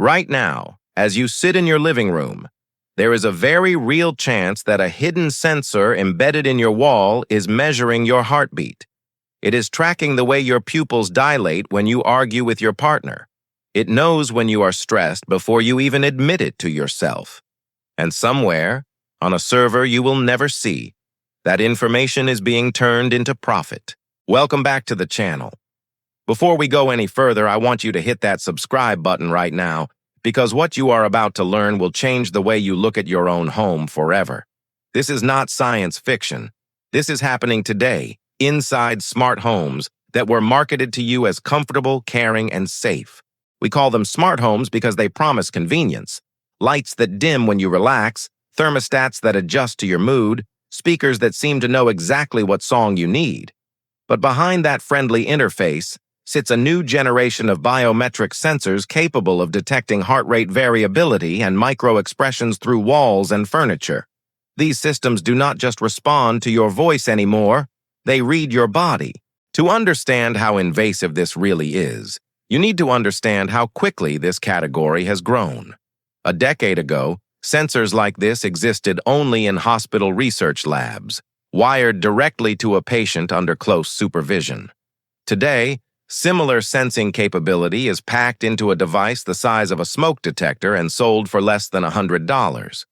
Right now, as you sit in your living room, there is a very real chance that a hidden sensor embedded in your wall is measuring your heartbeat. It is tracking the way your pupils dilate when you argue with your partner. It knows when you are stressed before you even admit it to yourself. And somewhere, on a server you will never see, that information is being turned into profit. Welcome back to the channel. Before we go any further, I want you to hit that subscribe button right now, because what you are about to learn will change the way you look at your own home forever. This is not science fiction. This is happening today, inside smart homes that were marketed to you as comfortable, caring, and safe. We call them smart homes because they promise convenience. Lights that dim when you relax, thermostats that adjust to your mood, speakers that seem to know exactly what song you need. But behind that friendly interface sits a new generation of biometric sensors capable of detecting heart rate variability and micro-expressions through walls and furniture. These systems do not just respond to your voice anymore, they read your body. To understand how invasive this really is, you need to understand how quickly this category has grown. A decade ago, sensors like this existed only in hospital research labs, wired directly to a patient under close supervision. Today, similar sensing capability is packed into a device the size of a smoke detector and sold for less than $100.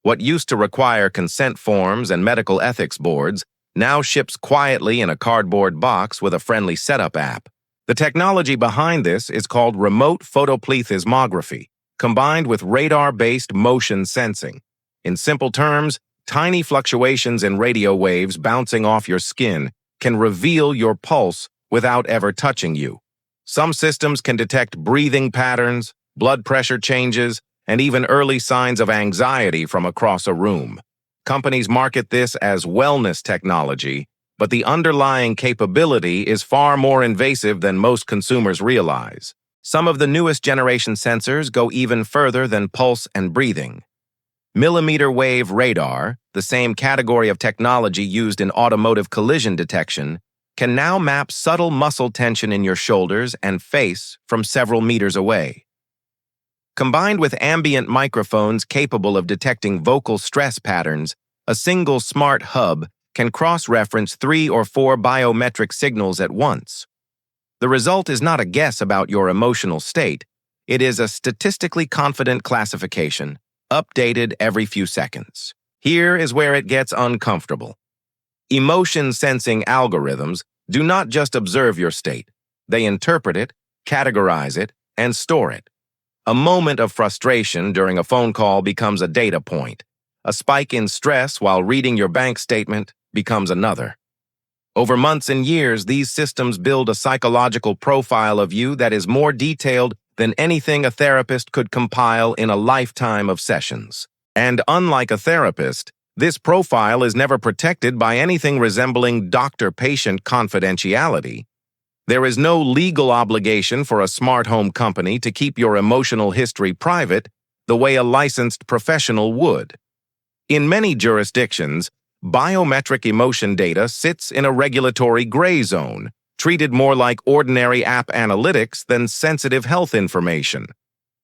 What used to require consent forms and medical ethics boards now ships quietly in a cardboard box with a friendly setup app. The technology behind this is called remote photoplethysmography, combined with radar-based motion sensing. In simple terms, tiny fluctuations in radio waves bouncing off your skin can reveal your pulse without ever touching you. Some systems can detect breathing patterns, blood pressure changes, and even early signs of anxiety from across a room. Companies market this as wellness technology, but the underlying capability is far more invasive than most consumers realize. Some of the newest generation sensors go even further than pulse and breathing. Millimeter wave radar, the same category of technology used in automotive collision detection, can now map subtle muscle tension in your shoulders and face from several meters away. Combined with ambient microphones capable of detecting vocal stress patterns, a single smart hub can cross-reference 3 or 4 biometric signals at once. The result is not a guess about your emotional state. It is a statistically confident classification, updated every few seconds. Here is where it gets uncomfortable. Emotion-sensing algorithms do not just observe your state. They interpret it, categorize it, and store it. A moment of frustration during a phone call becomes a data point. A spike in stress while reading your bank statement becomes another. Over months and years, these systems build a psychological profile of you that is more detailed than anything a therapist could compile in a lifetime of sessions. And unlike a therapist, this profile is never protected by anything resembling doctor-patient confidentiality. There is no legal obligation for a smart home company to keep your emotional history private the way a licensed professional would. In many jurisdictions, biometric emotion data sits in a regulatory gray zone, treated more like ordinary app analytics than sensitive health information.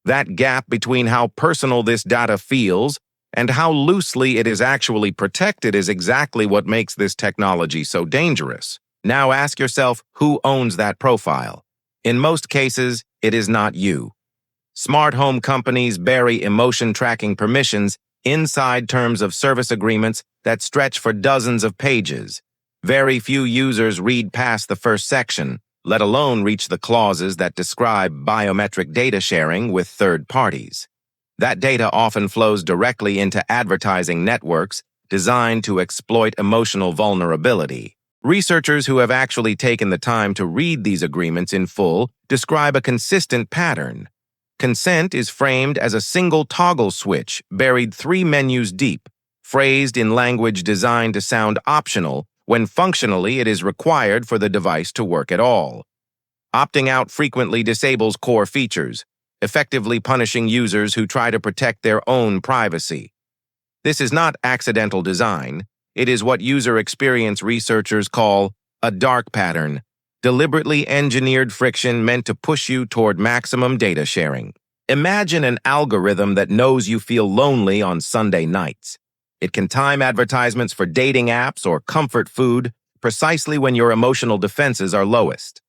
That gap between how personal this data feels and how loosely it is actually protected is exactly what makes this technology so dangerous. Now ask yourself, who owns that profile? In most cases, it is not you. Smart home companies bury emotion tracking permissions inside terms of service agreements that stretch for dozens of pages. Very few users read past the first section, let alone reach the clauses that describe biometric data sharing with third parties. That data often flows directly into advertising networks designed to exploit emotional vulnerability. Researchers who have actually taken the time to read these agreements in full describe a consistent pattern. Consent is framed as a single toggle switch buried 3 menus deep, phrased in language designed to sound optional when functionally it is required for the device to work at all. Opting out frequently disables core features, effectively punishing users who try to protect their own privacy. This is not accidental design. It is what user experience researchers call a dark pattern, deliberately engineered friction meant to push you toward maximum data sharing. Imagine an algorithm that knows you feel lonely on Sunday nights. It can time advertisements for dating apps or comfort food precisely when your emotional defenses are lowest.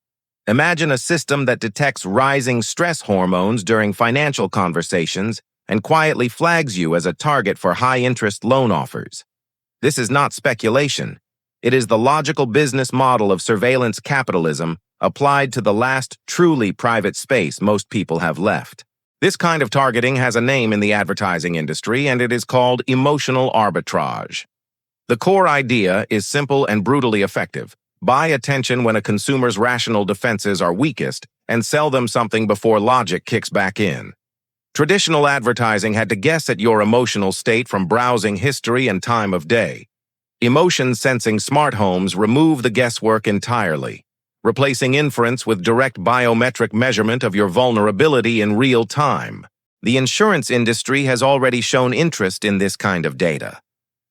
Imagine a system that detects rising stress hormones during financial conversations and quietly flags you as a target for high-interest loan offers. This is not speculation. It is the logical business model of surveillance capitalism applied to the last truly private space most people have left. This kind of targeting has a name in the advertising industry, and it is called emotional arbitrage. The core idea is simple and brutally effective. Buy attention when a consumer's rational defenses are weakest and sell them something before logic kicks back in. Traditional advertising had to guess at your emotional state from browsing history and time of day. Emotion-sensing smart homes remove the guesswork entirely, replacing inference with direct biometric measurement of your vulnerability in real time. The insurance industry has already shown interest in this kind of data.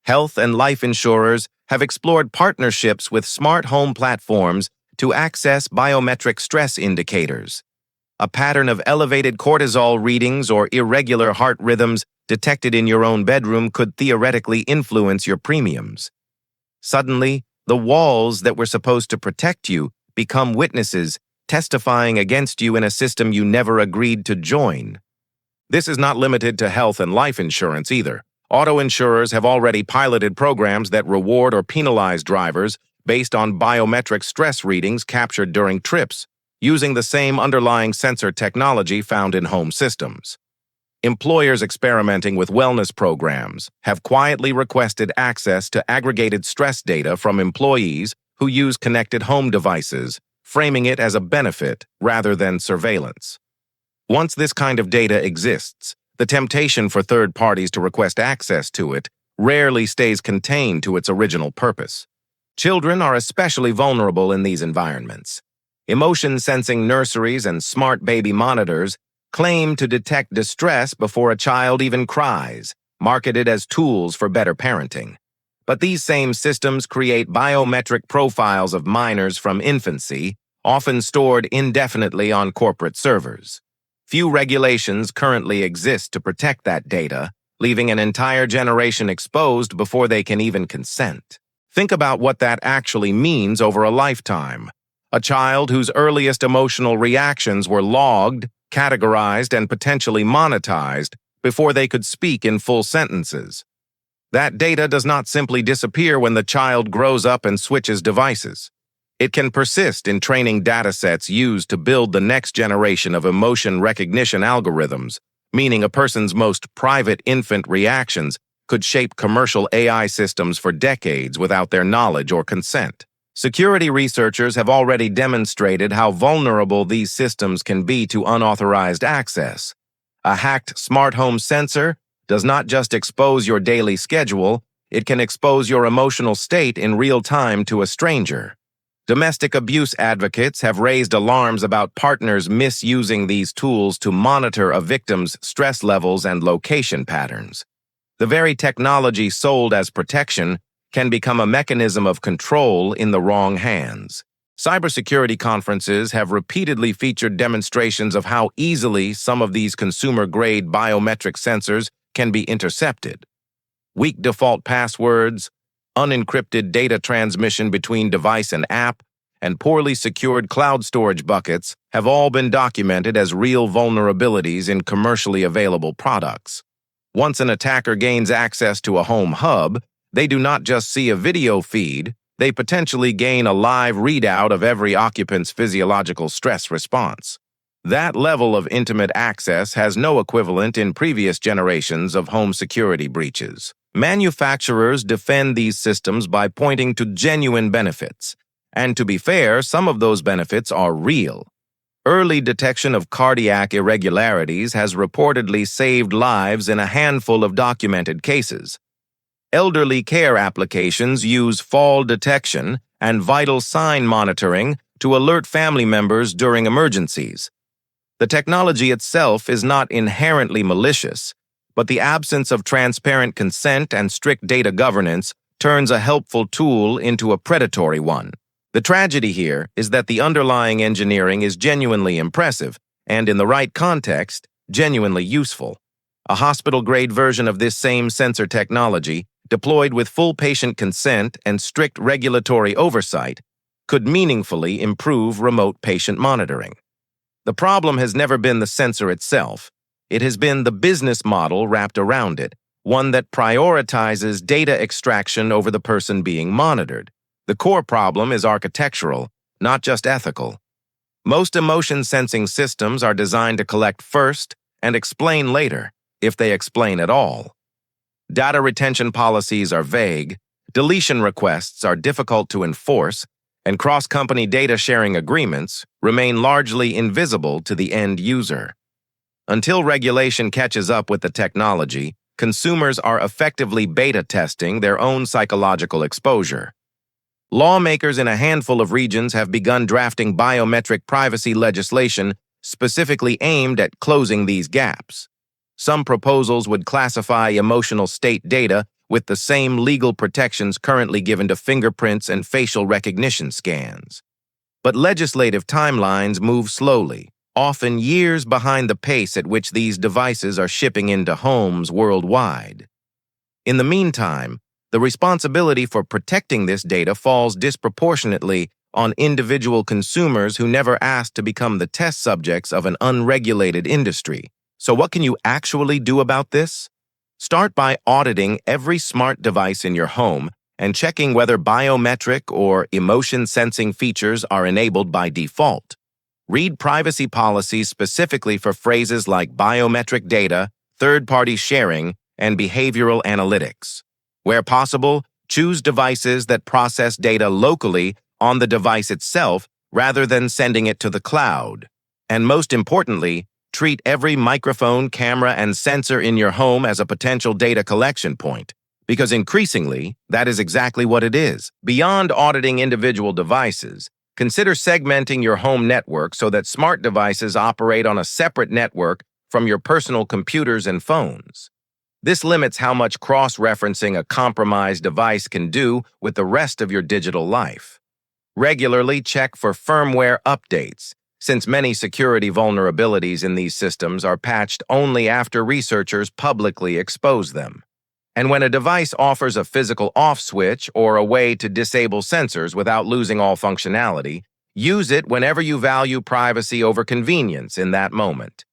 Health and life insurers have explored partnerships with smart home platforms to access biometric stress indicators. A pattern of elevated cortisol readings or irregular heart rhythms detected in your own bedroom could theoretically influence your premiums. Suddenly, the walls that were supposed to protect you become witnesses, testifying against you in a system you never agreed to join. This is not limited to health and life insurance either. Auto insurers have already piloted programs that reward or penalize drivers based on biometric stress readings captured during trips, using the same underlying sensor technology found in home systems. Employers experimenting with wellness programs have quietly requested access to aggregated stress data from employees who use connected home devices, framing it as a benefit rather than surveillance. Once this kind of data exists, the temptation for third parties to request access to it rarely stays contained to its original purpose. Children are especially vulnerable in these environments. Emotion-sensing nurseries and smart baby monitors claim to detect distress before a child even cries, marketed as tools for better parenting. But these same systems create biometric profiles of minors from infancy, often stored indefinitely on corporate servers. Few regulations currently exist to protect that data, leaving an entire generation exposed before they can even consent. Think about what that actually means over a lifetime. A child whose earliest emotional reactions were logged, categorized, and potentially monetized before they could speak in full sentences. That data does not simply disappear when the child grows up and switches devices. It can persist in training datasets used to build the next generation of emotion recognition algorithms, meaning a person's most private infant reactions could shape commercial AI systems for decades without their knowledge or consent. Security researchers have already demonstrated how vulnerable these systems can be to unauthorized access. A hacked smart home sensor does not just expose your daily schedule, it can expose your emotional state in real time to a stranger. Domestic abuse advocates have raised alarms about partners misusing these tools to monitor a victim's stress levels and location patterns. The very technology sold as protection can become a mechanism of control in the wrong hands. Cybersecurity conferences have repeatedly featured demonstrations of how easily some of these consumer-grade biometric sensors can be intercepted. Weak default passwords, unencrypted data transmission between device and app, and poorly secured cloud storage buckets have all been documented as real vulnerabilities in commercially available products. Once an attacker gains access to a home hub, they do not just see a video feed, they potentially gain a live readout of every occupant's physiological stress response. That level of intimate access has no equivalent in previous generations of home security breaches. Manufacturers defend these systems by pointing to genuine benefits. And to be fair, some of those benefits are real. Early detection of cardiac irregularities has reportedly saved lives in a handful of documented cases. Elderly care applications use fall detection and vital sign monitoring to alert family members during emergencies. The technology itself is not inherently malicious, but the absence of transparent consent and strict data governance turns a helpful tool into a predatory one. The tragedy here is that the underlying engineering is genuinely impressive, and in the right context, genuinely useful. A hospital-grade version of this same sensor technology, deployed with full patient consent and strict regulatory oversight, could meaningfully improve remote patient monitoring. The problem has never been the sensor itself. It has been the business model wrapped around it, one that prioritizes data extraction over the person being monitored. The core problem is architectural, not just ethical. Most emotion-sensing systems are designed to collect first and explain later, if they explain at all. Data retention policies are vague, deletion requests are difficult to enforce, and cross-company data sharing agreements remain largely invisible to the end user. Until regulation catches up with the technology, consumers are effectively beta testing their own psychological exposure. Lawmakers in a handful of regions have begun drafting biometric privacy legislation specifically aimed at closing these gaps. Some proposals would classify emotional state data with the same legal protections currently given to fingerprints and facial recognition scans. But legislative timelines move slowly, often years behind the pace at which these devices are shipping into homes worldwide. In the meantime, the responsibility for protecting this data falls disproportionately on individual consumers who never asked to become the test subjects of an unregulated industry. So what can you actually do about this? Start by auditing every smart device in your home and checking whether biometric or emotion-sensing features are enabled by default. Read privacy policies specifically for phrases like biometric data, third-party sharing, and behavioral analytics. Where possible, choose devices that process data locally on the device itself rather than sending it to the cloud. And most importantly, treat every microphone, camera, and sensor in your home as a potential data collection point, because increasingly, that is exactly what it is. Beyond auditing individual devices, consider segmenting your home network so that smart devices operate on a separate network from your personal computers and phones. This limits how much cross-referencing a compromised device can do with the rest of your digital life. Regularly check for firmware updates, since many security vulnerabilities in these systems are patched only after researchers publicly expose them. And when a device offers a physical off switch or a way to disable sensors without losing all functionality, use it whenever you value privacy over convenience in that moment.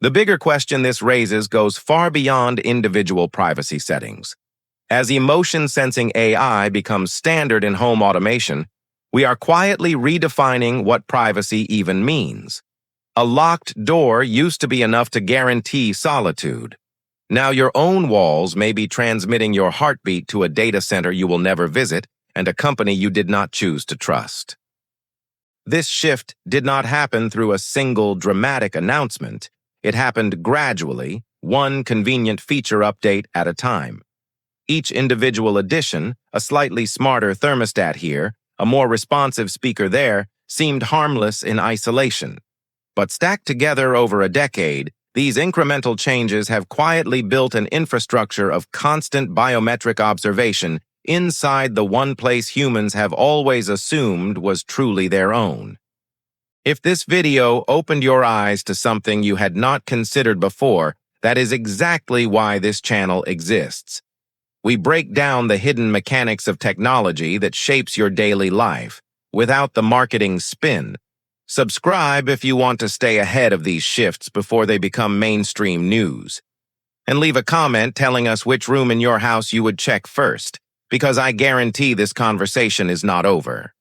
The bigger question this raises goes far beyond individual privacy settings. As emotion-sensing AI becomes standard in home automation, we are quietly redefining what privacy even means. A locked door used to be enough to guarantee solitude. Now your own walls may be transmitting your heartbeat to a data center you will never visit and a company you did not choose to trust. This shift did not happen through a single dramatic announcement. It happened gradually, one convenient feature update at a time. Each individual addition, a slightly smarter thermostat here, a more responsive speaker there, seemed harmless in isolation. But stacked together over a decade, these incremental changes have quietly built an infrastructure of constant biometric observation inside the one place humans have always assumed was truly their own. If this video opened your eyes to something you had not considered before, that is exactly why this channel exists. We break down the hidden mechanics of technology that shapes your daily life, without the marketing spin. Subscribe if you want to stay ahead of these shifts before they become mainstream news. And leave a comment telling us which room in your house you would check first, because I guarantee this conversation is not over.